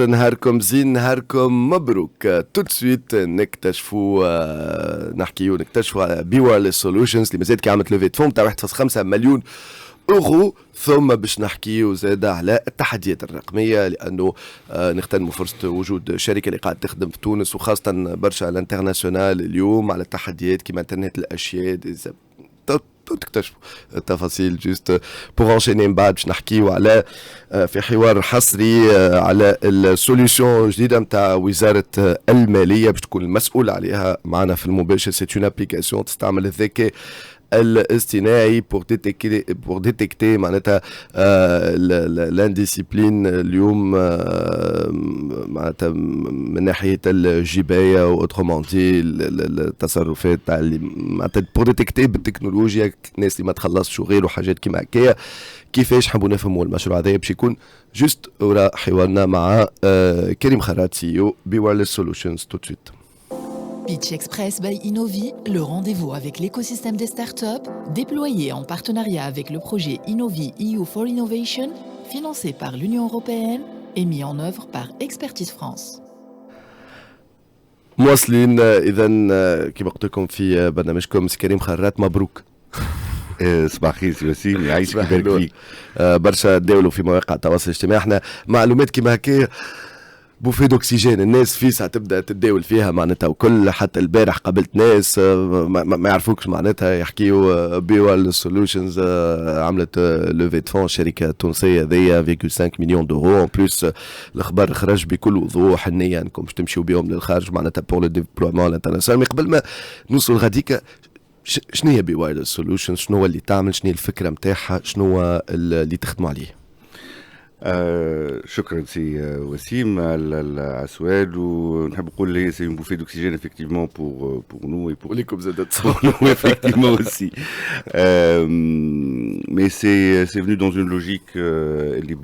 نهاركم زين نهاركم مبروك تو سويت نكتشفوا نكتشفوا على بي وايرلس سولوشنز اللي مازالت كي عملت لوفي فون تاع 1.5 مليون اورو. ثم باش نحكيو زاد على التحديات الرقميه لانه نغتنموا فرصه وجود شركه اللي قاعده تخدم في تونس وخاصه برشا على الانترناسيونال اليوم على التحديات كيما انترنت الاشياء تكتشفوا التفاصيل جوست بور انشيني من بعد باش نحكيو على في حوار حصري على السوليوشن الجديده نتاع وزاره الماليه باش تكون المسؤول عليها معنا في المباشر. سي اون ابليكاسيون تستعمل الذكاء الاصطناعي بور ديتكتي معناتها لانديسيبلين اليوم معناتها من ناحيه الجبايه واوترومون دي التصرفات تاع اللي معناتها بور ديتكتي بالتكنولوجيا الناس اللي ما تخلصش وغيره حاجات كيما هكايا. كيفاش حبوا نفهموا المشروع هذا باش يكون جوست وراء حوارنا مع كريم خرات سي او بي وايرلس سولوشنز تو سويت. Pitch Express by Innovi, le rendez-vous avec l'écosystème des startups, déployé en partenariat avec le projet Innovi EU for Innovation, financé par l'Union européenne et mis en œuvre par Expertise France. مواصلين اذا كما قلت لكم في برنامجكم كريم خرات مبروك. صباح الخير سي وسيم يعيشك ويبارك فيك. برشا تداولوا في مواقع التواصل الاجتماعي احنا معلومات كيما هكا بوفي دوكسيجين الناس فيسع تبدا تتداول فيها معناتها وكل حتى البارح قابلت ناس ما يعرفوكش معناتها يحكيوا بي وايرلس سولوشنز عملت لوفي دو فون شركه تونسيه ذي 1.5 مليون دورو اون بلوس الخبر خرج بكل وضوح النيه انكم باش تمشيوا بهم للخارج معناتها بور لو ديبلويمون الانترناسيونال. مي قبل ما نوصل غاديكا شنو هي بي وايرلس سولوشنز؟ شنو هو اللي تعمل؟ شنو هي الفكره نتاعها؟ شنو هو اللي تخدموا عليه؟ شكرا سي وسيم على السؤال ونحب نقول لي سي اون بوفي دوكسيجين effectivement pour nous et pour ليكم زادت nous effectivement aussi mais c'est venu dans une logique اللي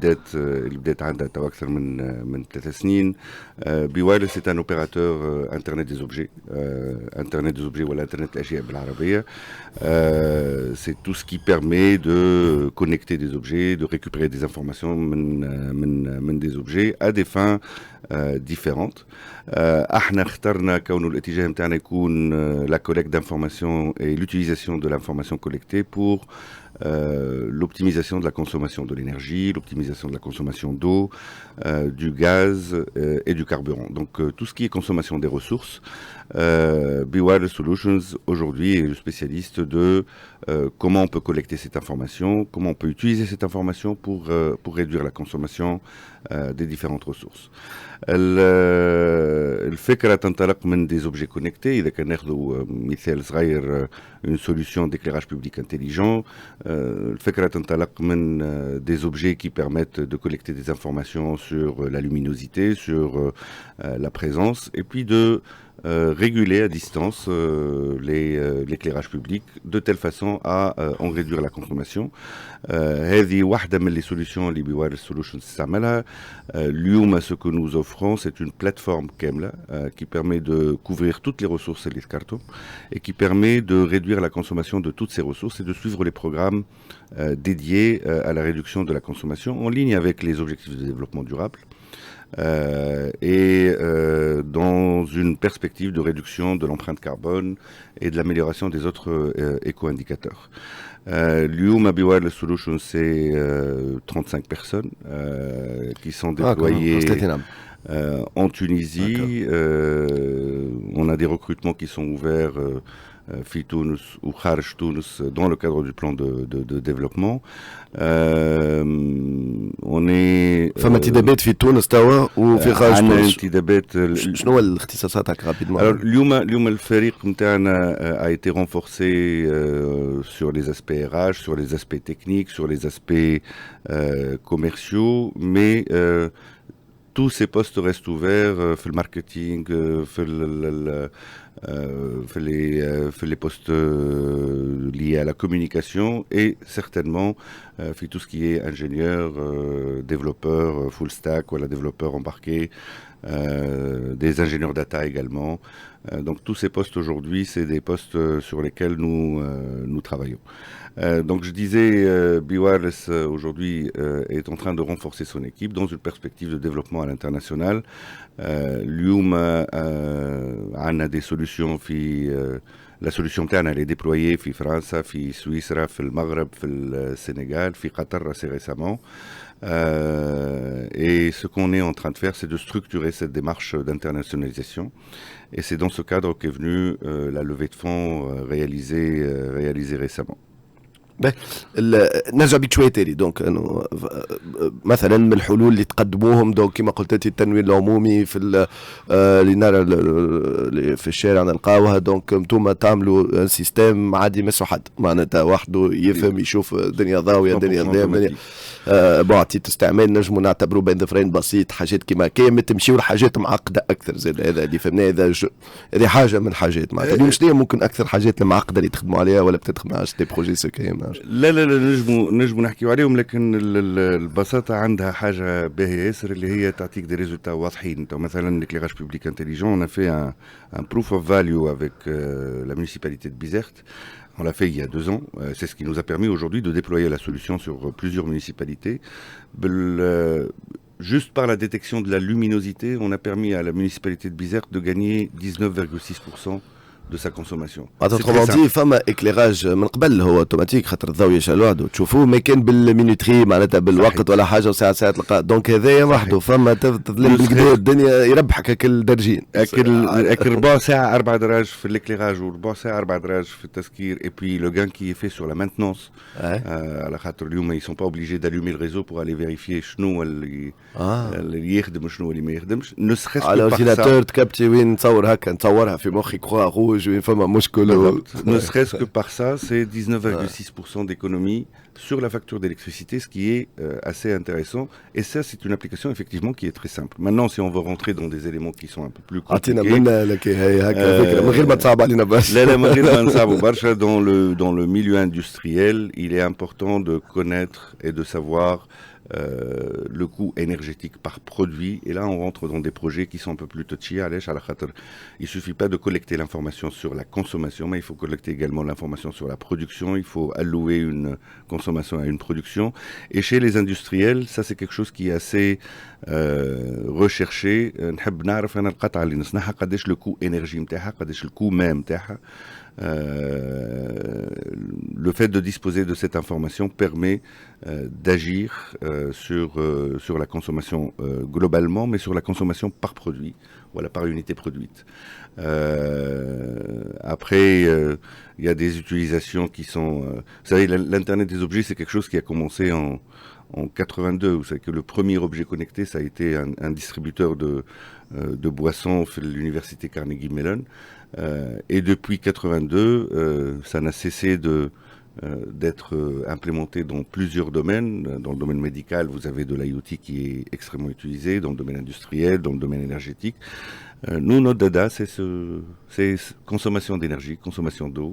بدات عندها تو اكثر من 3 سنين. بي وايرلس c'est un opérateur internet des objets internet des objets ولا internet الاشياء بالعربيه. C'est tout ce qui permet de connecter des objets, de récupérer des informations من des objets à des fins différentes. احنا اخترنا كونه الاتجاه نتاعنا يكون la collecte d'informations et l'utilisation de l'information collectée pour l'optimisation de la consommation de l'énergie, l'optimisation de la consommation d'eau, du gaz et du carburant. Donc tout ce qui est consommation des ressources. Be Wireless Solutions aujourd'hui est le spécialiste de comment on peut collecter cette information, comment on peut utiliser cette information pour réduire la consommation des différentes ressources. الفكرة تنطلق من des objets connectés. إذا كان ناخذوا مثال صغير une solution d'éclairage public intelligent. الفكرة تنطلق من des objets qui permettent de collecter des informations sur la luminosité, sur la présence et puis de réguler à distance l'éclairage public de telle façon à en réduire la consommation. هذه واحدة من les solutions اللي بي وايرلس سولوشنز تستعملها. اليوم ce que nous offrons c'est une plateforme كاملة qui permet de couvrir toutes les ressources اللي ذكرتهم et qui permet de réduire la consommation de toutes ces ressources et de suivre les programmes dédiés à la réduction de la consommation en ligne avec les objectifs de développement durable. Dans une perspective de réduction de l'empreinte carbone et de l'amélioration des autres éco-indicateurs. L'UMA Be Wireless Solutions, c'est 35 personnes qui sont déployées en Tunisie. On a des recrutements qui sont ouverts في تونس وخارج تونس dans le cadre du plan de développement. On est فما انتدابات في تونس توا وفي خارج تونس. عندنا انتدابات. شنو هو الاختصاصات رابيدمون؟ اليوم الفريق نتاعنا a été renforcé sur les aspects RH, sur les aspects techniques, sur les aspects commerciaux, mais tous ces postes restent ouverts في الماركتينغ في les postes liés à la communication et certainement fait tout ce qui est ingénieur, développeur, full stack, voilà, développeur embarqué, des ingénieurs data également. Donc tous ces postes aujourd'hui, c'est des postes sur lesquels nous travaillons. Donc je disais, BeWireless aujourd'hui est en train de renforcer son équipe dans une perspective de développement à l'international. اليوم عندنا des solutions la solution تاعنا elle est déployée في فرنسا في سويسرا في المغرب في السنغال في قطر assez récemment. Et ce qu'on est en train de faire, c'est de structurer cette démarche d'internationalisation. Et c'est dans ce cadre qu'est venue la levée de fonds réalisée récemment. نرجع بيك شويه تاني دونك انه مثلا من الحلول اللي تقدموهم دونك كما قلت انت التنوير العمومي في اللي نرى في الشارع نلقاوها دونك انتم تعملوا سيستم ما عاد يمسوا حد معناتها وحده يفهم يشوف الدنيا ضاويه الدنيا ظلام بعطيت استعمال نجموا نعتبروه بين ظفرين بسيط حاجات كيما كامل تمشيو لحاجات معقده اكثر زاد هذا اللي فهمناه هذه حاجه من حاجات معناتها اليوم شنو ممكن اكثر حاجات المعقده اللي تخدموا عليها ولا بتدخل مع دي بروجي سكريم لا نجموا نحكيو عليهم لكن البساطه عندها حاجه باهيه ياسر اللي هي تعطيك دي ريزولتا واضحين. انت مثلا l'éclairage public intelligent on a fait un proof of value avec la municipalité de Bizerte. On l'a fait il y a 2 ans. C'est ce qui nous a permis aujourd'hui de déployer la solution sur plusieurs municipalités. Juste par la détection de la luminosité, on a permis à la municipalité de Bizerte de gagner 19,6% de sa consommation. autrement dit, فما éclairage من قبل هو اوتوماتيك خاطر الضوء يشعل وحده تشوفوه ما كان بالمينوتري معناتها بالوقت ولا حاجه وساعات تلقى دونك هذايا وحده فما تظلم بالكدا الدنيا يربحك هكل درجين اكل ربع ساعه 4 دراج في l'éclairage وربع ساعه 4 دراج في التسكير et puis le gain qui est fait sur la maintenance على خاطر اليوم ils sont pas obligés d'allumer le réseau pour aller vérifier شنو اللي يخدم وشنو اللي ما يخدمش ne serait-ce que على الاورديناتور تكبتي وين نتصور هكا نتصورها في مخي كخوا روج وين فما مشكل ne serait-ce que par ça c'est 19,6% d'économie sur la facture d'électricité, ce qui est assez intéressant. Et ça, c'est une application effectivement qui est très simple. Maintenant, si on veut rentrer dans des éléments qui sont un peu plus compliqués, dans le milieu industriel, il est important de connaître et de savoir le coût énergétique par produit. Et là, on rentre dans des projets qui sont un peu plus touchy. Il suffit pas de collecter l'information sur la consommation, mais il faut collecter également l'information sur la production. Il faut allouer une consommation à une production. Et chez les industriels, ça c'est quelque chose qui est assez recherché. نحب نعرف أنا القطعة اللي نصنعها قداش le coût énergie متاعها قداش le coût même متاعها. Le fait de disposer de cette information permet d'agir sur la consommation globalement, mais sur la consommation par produit, voilà, par unité produite. Après, il y a des utilisations qui sont... vous savez, l'Internet des objets, c'est quelque chose qui a commencé en 82. Vous savez que le premier objet connecté, ça a été un distributeur de boissons à l'université Carnegie Mellon. Et depuis 82, ça n'a cessé d'être implémenté dans plusieurs domaines. Dans le domaine médical, vous avez de l'IoT qui est extrêmement utilisé, dans le domaine industriel, dans le domaine énergétique. Nous, notre dada, c'est consommation d'énergie, consommation d'eau.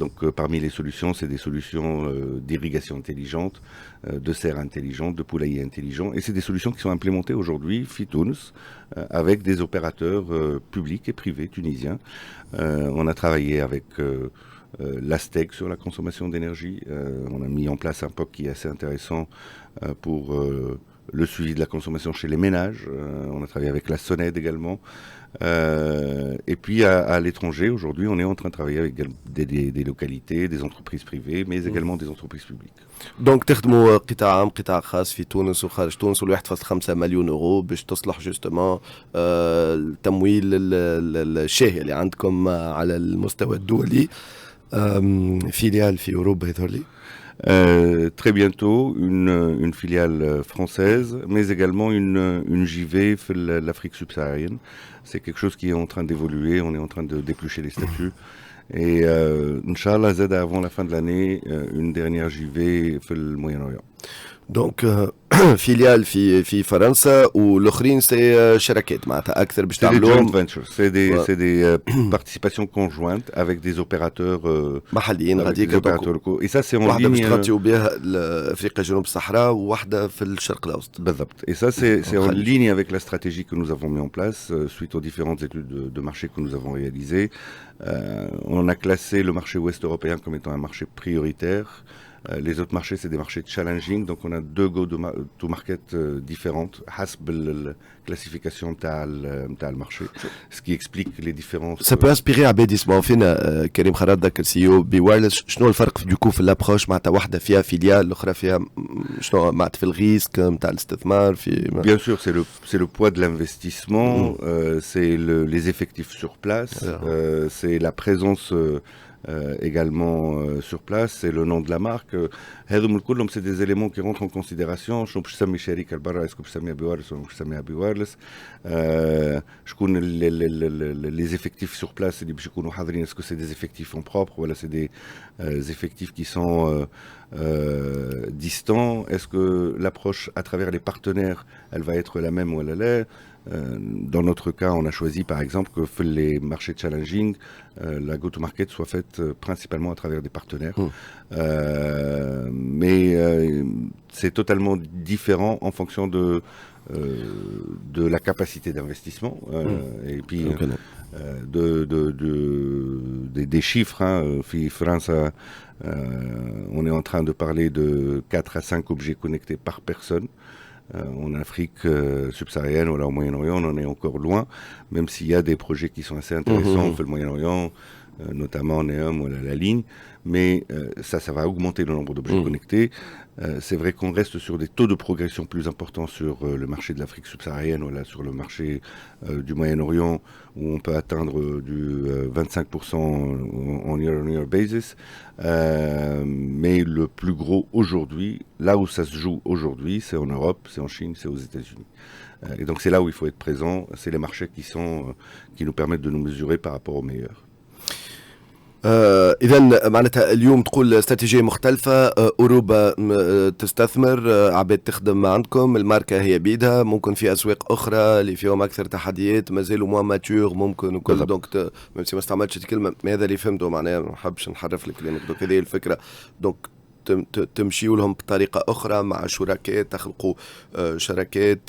Donc parmi les solutions, c'est des solutions d'irrigation intelligente, de serre intelligente, de poulailler intelligent. Et c'est des solutions qui sont implémentées aujourd'hui, Fitouns, avec des opérateurs publics et privés tunisiens. On a travaillé avec l'Astec sur la consommation d'énergie. On a mis en place un POC qui est assez intéressant pour le suivi de la consommation chez les ménages. On a travaillé avec la SONED également. Et puis à l'étranger, aujourd'hui, on est en train de travailler avec des localités, des entreprises privées, mais également des entreprises publiques. دونك تخدموا قطاع عام قطاع خاص في تونس وخارج تونس وال 1.5 مليون اورو باش تصلح جوستومون التمويل الشاهي اللي عندكم على المستوى الدولي فيليال في اوروبا يظهر لي. Très bientôt une filiale française, mais également une JV pour l'Afrique subsaharienne. C'est quelque chose qui est en train d'évoluer, on est en train de déplucher les statuts. Et Inch'Allah, avant la fin de l'année, une dernière JV pour le Moyen-Orient. Donc فيليال في فرنسا والاخرين سي شركات معناتها اكثر باش C'est des joint تعملوهم ventures, c'est des participations conjointes avec des opérateurs, محليين avec غاديك des opérateurs locaux. Et ça, c'est en واحده باش ligne. تغطيو بها افريقيا جنوب الصحراء وواحده في الشرق الاوسط. بالضبط. Et ça, c'est en Khalid. ligne avec la stratégie que nous avons mis en place suite aux différentes études de marché que nous avons réalisées. On a classé le marché ouest européen comme étant un marché prioritaire. Les autres marchés, c'est des marchés challenging. Donc, on a deux go-to-market différentes, حسب الكلاسيفيكاسيون نتاع المارشي. Ce qui explique les différences. Ça peut inspirer عباد يسمعوا فينا. كريم خراد ذاك السي او بي وايرلس، شنو الفرق دوكو في الابروش معناتها واحده فيها فيليال الاخرى فيها شنو معناتها في الريسك نتاع الاستثمار في Bien sûr, c'est le poids de l'investissement, c'est les effectifs sur place, c'est la présence également sur place, c'est le nom de la marque. هذوم الكلهم c'est des éléments qui rentrent en considération. شنو باش تسمي الشركه لبرا، اسكو باش تسميها بيوارلس ولا باش تسميها بيوارلس، شكون les effectifs sur place اللي باش يكونوا حاضرين، اسكو c'est des effectifs en propre ولا c'est des effectifs qui sont distants. Est-ce que l'approche à travers les partenaires elle va être la même ou elle l'est? Dans notre cas, on a choisi par exemple que les marchés challenging, la go-to-market soit faite principalement à travers des partenaires. Mais c'est totalement différent en fonction de la capacité d'investissement et puis des chiffres. France, on est en train de parler de 4 à 5 objets connectés par personne. En Afrique subsaharienne ou là au Moyen-Orient, on en est encore loin, même s'il y a des projets qui sont assez intéressants au Moyen-Orient, notamment Neom ou la ligne, mais ça va augmenter le nombre d'objets connectés. C'est vrai qu'on reste sur des taux de progression plus importants sur le marché de l'Afrique subsaharienne ou là sur le marché du Moyen-Orient, où on peut atteindre du 25% en year-on-year basis. Mais le plus gros aujourd'hui, là où ça se joue aujourd'hui, c'est en Europe, c'est en Chine, c'est aux États-Unis. Et donc c'est là où il faut être présent, c'est les marchés qui nous permettent de nous mesurer par rapport aux meilleurs. اذا معناتها اليوم تقول استراتيجيه مختلفه، اوروبا تستثمر، عباد تخدم عندكم، الماركه هي بيدها، ممكن في اسواق اخرى اللي فيهم اكثر تحديات مازالوا موا ماتور ممكن وكل. دونك ميم سي ما استعملتش الكلمه، ما هذا اللي فهمته معناها، ما نحبش نحرف لك كلامك. دونك هذه الفكره. دونك تمشيوا لهم بطريقة أخرى مع شركاء، تخلقوا شركات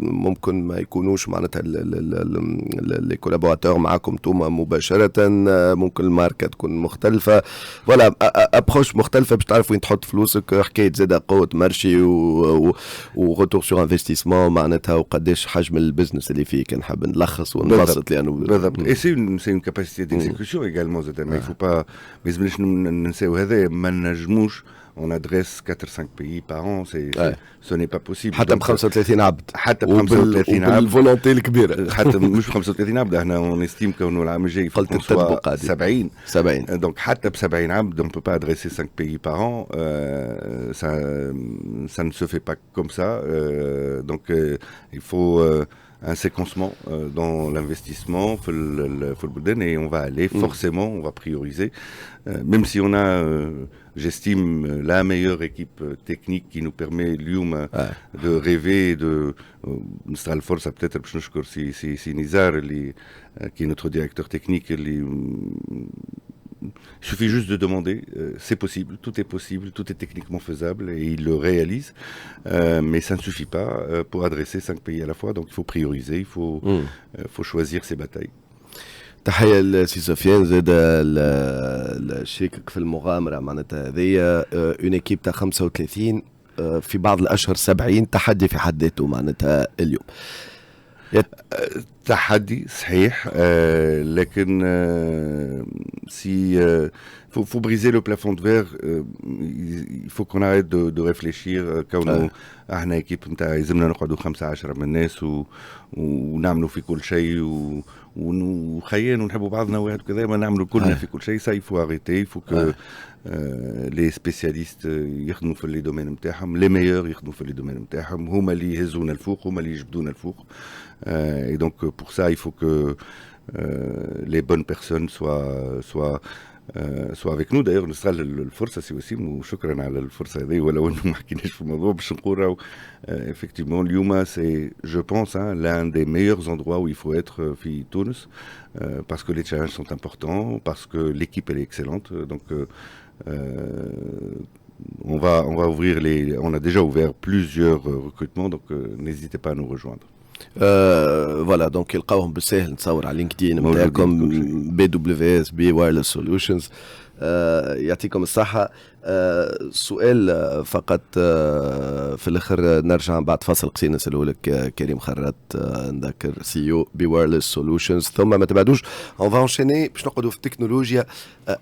ممكن ما يكونوش معناتها لي كولابوراتور معاكم انتوما مباشرة، ممكن الماركة تكون مختلفة، فوالا ابروش مختلفة باش تعرف وين تحط فلوسك. حكاية زادة قوة مارشي وغوتور سور انفستيسمون معناتها، وقداش حجم البزنس اللي فيه. كان حاب نلخص ونبسط لأنه بالضبط. Et c'est une capacité d'exécution également زادة، ما يفو با ما يلزمناش ننساو هذا. ما نجموش on adresse 4-5 pays par an, ce n'est pas possible. حتى ب 35 عبد، حتى ب 35 عبد بالفولونتي الكبيرة. حتى مش ب 35 عبد، احنا on estime qu'au العام الجاي يكون 70. Donc حتى ب 70 عبد on peut pas adresser 5 pays par an. Ça ne se fait pas comme ça. Donc il faut un séquencement dans l'investissement et on va aller forcément, on va prioriser, même si on a j'estime la meilleure équipe technique qui nous permet de rêver de نستغل الفرصة peut-être باش نشكر سي نزار اللي qui est notre directeur technique. Il suffit juste de demander, c'est possible, tout est techniquement faisable et il le réalise, mais ça ne suffit pas pour adresser 5 pays à la fois, donc il faut prioriser, il faut choisir ses batailles. تحية لسي سفيان زاد شريكك في المغامرة معناتها هذيا. اون ايكيب تاع 35 في بعض الأشهر 70 تحدي في حد ذاته معناتها اليوم. تحدي صحيح، لكن si faut briser le plafond de verre, il faut qu'on arrête de réfléchir كونه احنا ايكيب نتاع يلزمنا نقعدوا 15 من الناس ونعملوا في كل شيء وخيان ونحبوا بعضنا واحد كذا، ما نعملوا كلنا في كل شيء. ça il faut arrêter, il faut que les spécialistes يخدموا في لي دومين نتاعهم، les meilleurs يخدموا في لي دومين نتاعهم، هما اللي يهزونا الفوق، هما اللي يجبدونا الفوق. Et donc pour ça il faut que les bonnes personnes soient سوا avec nous d'ailleurs نستغل الفرصه سي وسيم وشكرا على الفرصه هذه ولو انه ما حكيناش في الموضوع باش نقول راهو effectivement اليوم c'est je pense l'un des meilleurs endroits où il faut être في تونس parce que les challenges sont importants, parce que l'équipe elle est excellente, donc on va ouvrir on a déjà ouvert plusieurs recrutements, donc n'hésitez pas à nous rejoindre. فوالا دونك يلقاوهم بالساهل نتصور على لينكدين نتاعكم BWS Wireless Solutions. يعطيكم الصحة. سؤال فقط في الآخر نرجع بعد فاصل قصير نسأله لك كريم خرات نذكر CEO Wireless Solutions ثم ما تبعدوش on va enchaîner باش نقعدوا في التكنولوجيا.